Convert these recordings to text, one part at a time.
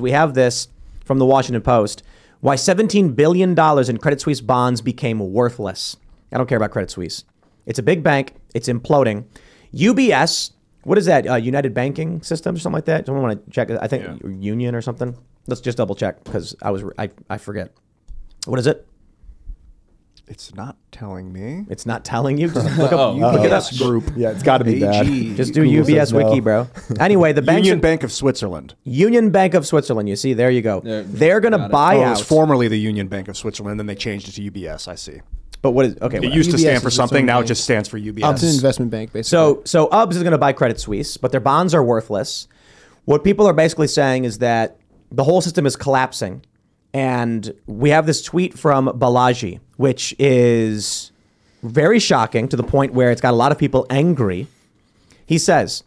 We have this from the Washington Post. Why $17 billion in Credit Suisse bonds became worthless. I don't care about Credit Suisse. It's a big bank. It's imploding. UBS, what is that? United Banking Systems or something like that? Someone want to check? I think Union or something. Let's just double check because I forget. What is it? It's not telling me. It's not telling you? Just look up UBS Group. Yeah, it's got to be bad. Just do UBS Wiki, bro. Anyway, the bank Union Bank of Switzerland. Union Bank of Switzerland. You see, there you go. They're going to buy out. It was formerly the Union Bank of Switzerland, then they changed it to UBS. I see. But what is okay? It used to stand for something. Now it just stands for UBS. It's an investment bank, basically. So UBS is going to buy Credit Suisse, but their bonds are worthless. What people are basically saying is that the whole system is collapsing. And we have this tweet from Balaji, which is very shocking to the point where it's got a lot of people angry. He says,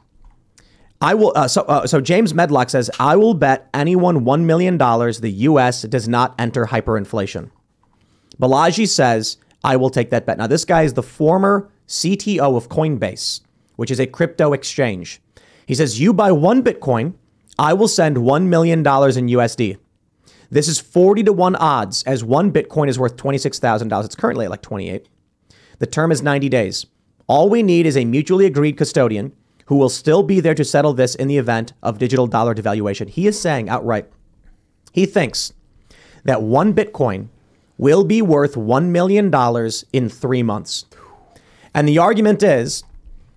I will. So James Medlock says, I will bet anyone $1 million the U.S. does not enter hyperinflation. Balaji says, I will take that bet. Now, this guy is the former CTO of Coinbase, which is a crypto exchange. He says, you buy one Bitcoin, I will send $1 million in USD. This is 40-to-1 odds, as one Bitcoin is worth $26,000. It's currently at like 28. The term is 90 days. All we need is a mutually agreed custodian who will still be there to settle this in the event of digital dollar devaluation. He is saying outright, he thinks that one Bitcoin will be worth $1 million in 3 months. And the argument is,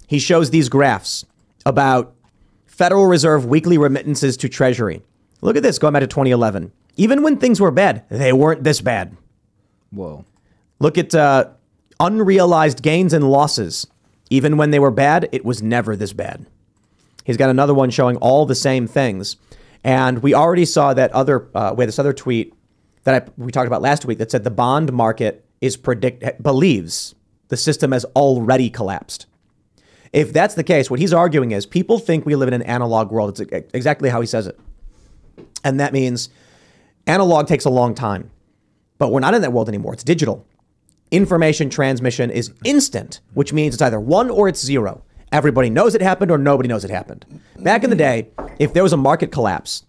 he shows these graphs about Federal Reserve weekly remittances to Treasury. Look at this, going back to 2011. Even when things were bad, they weren't this bad. Whoa. Look at unrealized gains and losses. Even when they were bad, it was never this bad. He's got another one showing all the same things. And we already saw that we had this other tweet that we talked about last week that said the bond market believes the system has already collapsed. If that's the case, what he's arguing is people think we live in an analog world. It's exactly how he says it. And that means analog takes a long time, but we're not in that world anymore. It's digital. Information transmission is instant, which means it's either 1 or it's 0. Everybody knows it happened or nobody knows it happened. Back in the day, if there was a market collapse,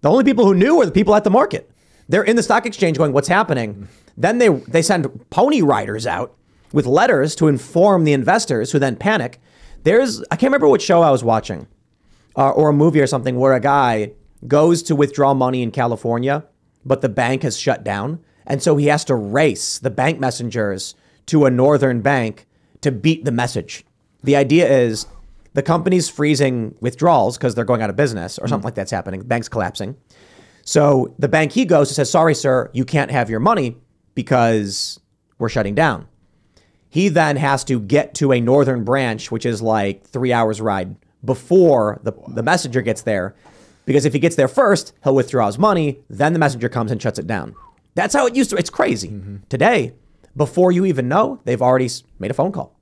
the only people who knew were the people at the market. They're in the stock exchange going, what's happening? Then they send pony riders out with letters to inform the investors who then panic. I can't remember what show I was watching or a movie or something where a guy goes to withdraw money in California, but the bank has shut down. And so he has to race the bank messengers to a northern bank to beat the message. The idea is the company's freezing withdrawals because they're going out of business or something like that's happening. The bank's collapsing. So the bank he goes to says, sorry, sir, you can't have your money because we're shutting down. He then has to get to a northern branch, which is like 3 hours ride before the messenger gets there. Because if he gets there first, he'll withdraw his money. Then the messenger comes and shuts it down. That's how it used to. It's crazy. Mm-hmm. Today, before you even know, they've already made a phone call.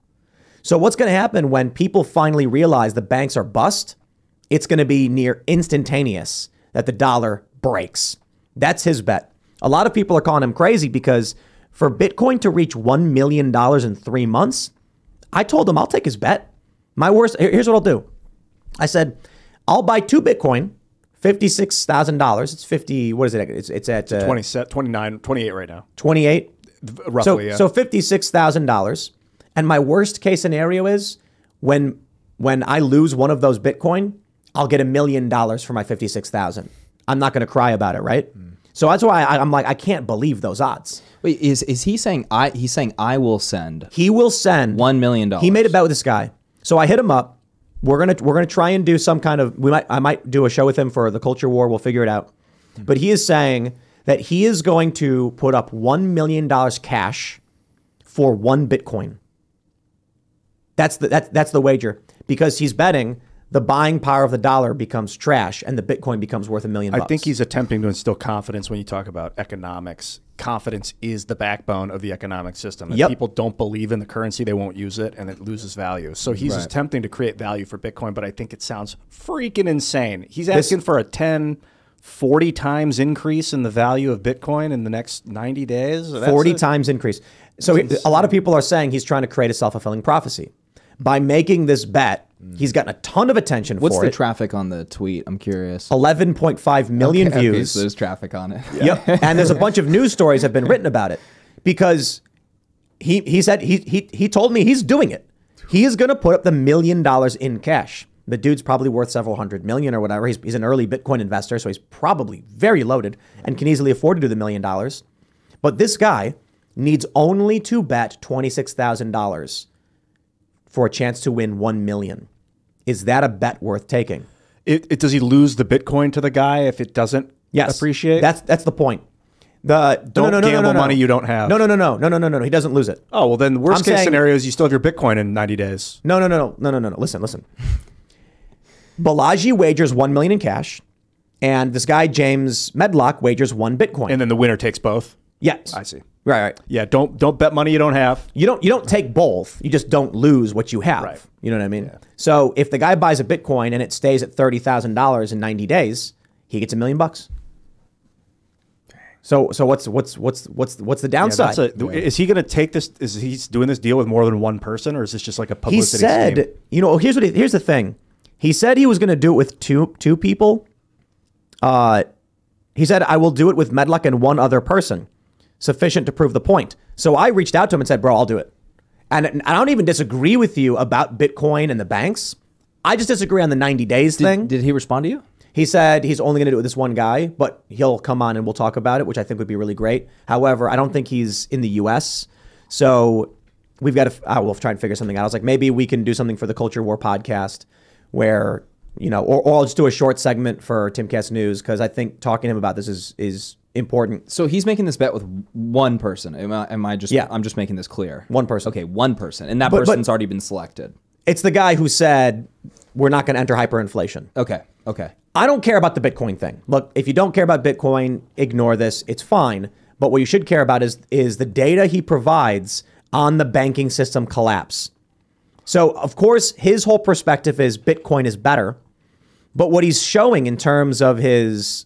So what's going to happen when people finally realize the banks are bust? It's going to be near instantaneous that the dollar breaks. That's his bet. A lot of people are calling him crazy because for Bitcoin to reach $1 million in 3 months, I told him I'll take his bet. Here's what I'll do. I said, I'll buy 2 Bitcoin, $56,000. It's 50, what is it? It's at 29, 28 right now. 28? Roughly, yeah. So $56,000. And my worst case scenario is when I lose one of those Bitcoin, I'll get $1 million for my 56,000. I'm not going to cry about it, right? So that's why I'm like, I can't believe those odds. Wait, is he saying he's saying I will send? He will send $1 million. He made a bet with this guy. So I hit him up. We're gonna try and do some kind of I might do a show with him for the culture war. We'll figure it out. But he is saying that he is going to put up $1 million cash for 1 Bitcoin. That's the wager, because he's betting the buying power of the dollar becomes trash and the Bitcoin becomes worth $1 million. I think he's attempting to instill confidence when you talk about economics. Confidence is the backbone of the economic system. If people don't believe in the currency, they won't use it and it loses value. So he's attempting to create value for Bitcoin, but I think it sounds freaking insane. He's asking for a 10, 40 times increase in the value of Bitcoin in the next 90 days. 40 times increase. So a lot of people are saying he's trying to create a self-fulfilling prophecy by making this bet He's gotten a ton of attention for it. What's the traffic on the tweet? I'm curious. 11.5 million views. Okay, so there's traffic on it. Yep. And there's a bunch of news stories have been written about it because he said he told me he's doing it. He is going to put up the $1 million in cash. The dude's probably worth several hundred million or whatever. He's an early Bitcoin investor, so he's probably very loaded and can easily afford to do the $1 million. But this guy needs only to bet $26,000 for a chance to win $1 million. Is that a bet worth taking? Does he lose the Bitcoin to the guy if it doesn't appreciate? That's the point. Don't gamble money you don't have. No. He doesn't lose it. Oh, well, then the worst case scenario is you still have your Bitcoin in 90 days. No. Listen. Balaji wagers $1 million in cash, and this guy, James Medlock, wagers 1 Bitcoin. And then the winner takes both? Yes. I see. Right. Yeah, don't bet money you don't have. You don't take both. You just don't lose what you have. Right. You know what I mean? Yeah. So if the guy buys a Bitcoin and it stays at $30,000 in 90 days, he gets $1 million. So what's the downside? Is he going to take this? Is he doing this deal with more than one person, or is this just like a publicity scheme? He said, here's the thing. He said he was going to do it with two people. He said, I will do it with Medlock and one other person, sufficient to prove the point. So I reached out to him and said, bro, I'll do it. And I don't even disagree with you about Bitcoin and the banks. I just disagree on the 90 days thing. Did he respond to you? He said he's only going to do it with this one guy, but he'll come on and we'll talk about it, which I think would be really great. However, I don't think he's in the U.S., so we've got to we'll try and figure something out. I was like, maybe we can do something for the Culture War podcast where, or I'll just do a short segment for Timcast News, because I think talking to him about this is important. So he's making this bet with one person. Am I just? Yeah. I'm just making this clear. One person. Okay, one person, and that person's already been selected. It's the guy who said we're not going to enter hyperinflation. Okay. I don't care about the Bitcoin thing. Look, if you don't care about Bitcoin, ignore this. It's fine. But what you should care about is the data he provides on the banking system collapse. So, of course, his whole perspective is Bitcoin is better. But what he's showing in terms of his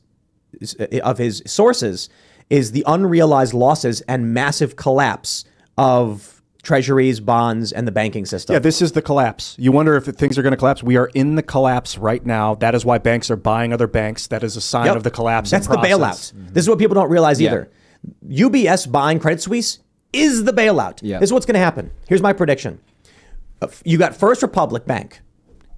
sources is the unrealized losses and massive collapse of treasuries, bonds, and the banking system. Yeah, this is the collapse. You wonder if things are going to collapse. We are in the collapse right now. That is why banks are buying other banks. That is a sign of the collapse. That's the bailout. Mm-hmm. This is what people don't realize either. UBS buying Credit Suisse is the bailout. Yeah. This is what's going to happen. Here's my prediction. You got First Republic Bank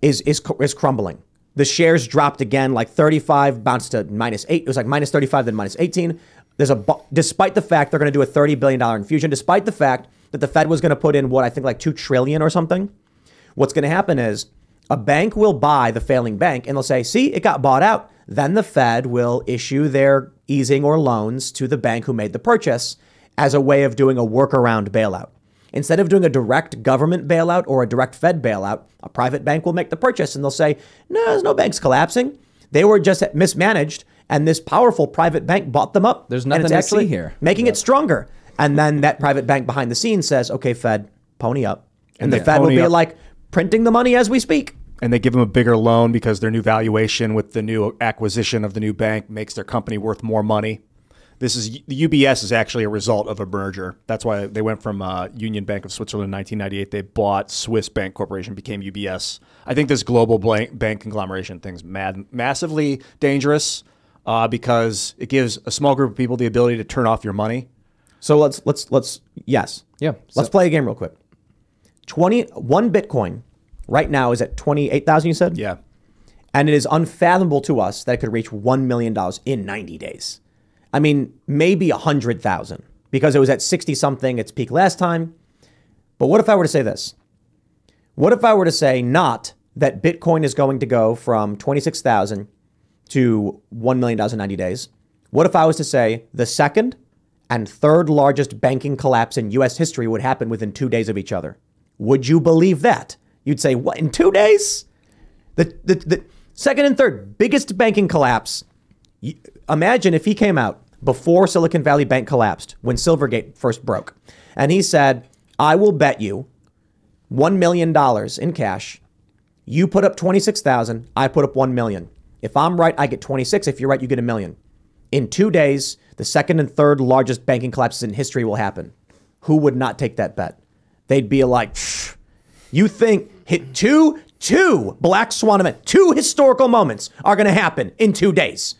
is crumbling. The shares dropped again, like 35, bounced to -8. It was like -35, then -18. Despite the fact they're going to do a $30 billion infusion, despite the fact that the Fed was going to put in what I think like $2 trillion or something. What's going to happen is a bank will buy the failing bank and they'll say, see, it got bought out. Then the Fed will issue their easing or loans to the bank who made the purchase as a way of doing a workaround bailout. Instead of doing a direct government bailout or a direct Fed bailout, a private bank will make the purchase and they'll say, no, there's no banks collapsing. They were just mismanaged and this powerful private bank bought them up. There's nothing and it's to see here. Making it stronger. And then that private bank behind the scenes says, okay, Fed, pony up. And the Fed will be like printing the money as we speak. And they give them a bigger loan because their new valuation with the new acquisition of the new bank makes their company worth more money. The UBS is actually a result of a merger. That's why they went from Union Bank of Switzerland in 1998. They bought Swiss Bank Corporation, became UBS. I think this global bank conglomeration thing's massively dangerous because it gives a small group of people the ability to turn off your money. So let's Let's play a game real quick. 1 Bitcoin right now is at 28,000, you said? Yeah. And it is unfathomable to us that it could reach $1 million in 90 days. I mean, maybe 100,000 because it was at 60 something its peak last time. But what if I were to say this? What if I were to say not that Bitcoin is going to go from 26,000 to $1 million in 90 days? What if I was to say the second and third largest banking collapse in U.S. history would happen within 2 days of each other? Would you believe that? You'd say, what, in 2 days? The second and third biggest banking collapse. Imagine if he came out before Silicon Valley Bank collapsed, when Silvergate first broke, and he said, I will bet you $1 million in cash. You put up 26,000, I put up 1 million. If I'm right, I get 26. If you're right, you get $1 million. In 2 days, the second and third largest banking collapses in history will happen. Who would not take that bet? They'd be like, you think hit two two black swan events, two historical moments are going to happen in 2 days.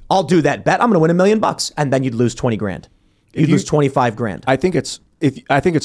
I'll do that bet. I'm going to win $1 million, and then you'd lose 20 grand. You'd lose 25 grand. I think it's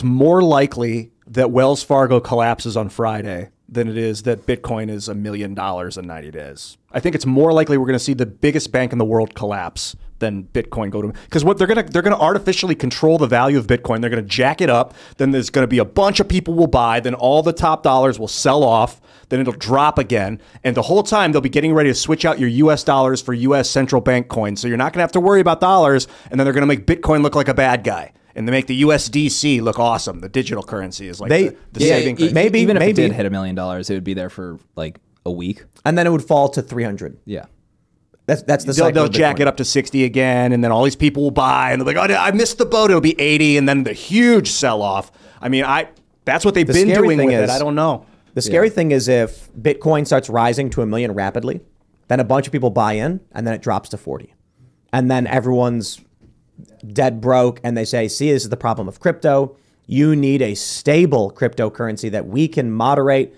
more likely that Wells Fargo collapses on Friday than it is that Bitcoin is $1 million in 90 days. I think it's more likely we're going to see the biggest bank in the world collapse than Bitcoin go to, because what they're going to artificially control the value of Bitcoin. They're going to jack it up. Then there's going to be a bunch of people will buy. Then all the top dollars will sell off. Then it'll drop again. And the whole time they'll be getting ready to switch out your US dollars for US central bank coins. So you're not going to have to worry about dollars. And then they're going to make Bitcoin look like a bad guy. And they make the USDC look awesome. The digital currency is like the saving currency. Maybe even if it did hit $1 million, it would be there for like a week. And then it would fall to 300. Yeah. That's the cycle. They'll jack it up to 60 again, and then all these people will buy, and they're like, "Oh, I missed the boat." It'll be 80, and then the huge sell-off. I mean, that's what they've been doing with it. I don't know. The scary thing is if Bitcoin starts rising to $1 million rapidly, then a bunch of people buy in, and then it drops to 40, and then everyone's dead broke, and they say, "See, this is the problem of crypto. You need a stable cryptocurrency that we can moderate,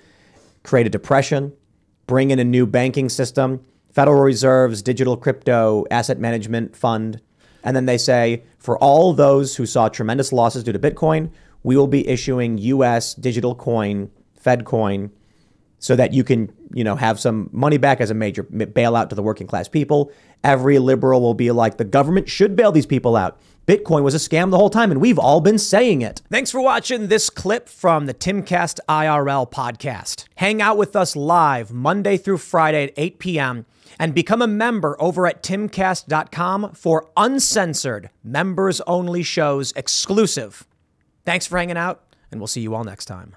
create a depression, bring in a new banking system." Federal Reserve's digital crypto asset management fund. And then they say, for all those who saw tremendous losses due to Bitcoin, we will be issuing US digital coin, Fed coin, so that you can, have some money back as a major bailout to the working class people. Every liberal will be like, the government should bail these people out. Bitcoin was a scam the whole time, and we've all been saying it. Thanks for watching this clip from the Timcast IRL podcast. Hang out with us live Monday through Friday at 8 p.m. and become a member over at timcast.com for uncensored, members-only shows exclusive. Thanks for hanging out, and we'll see you all next time.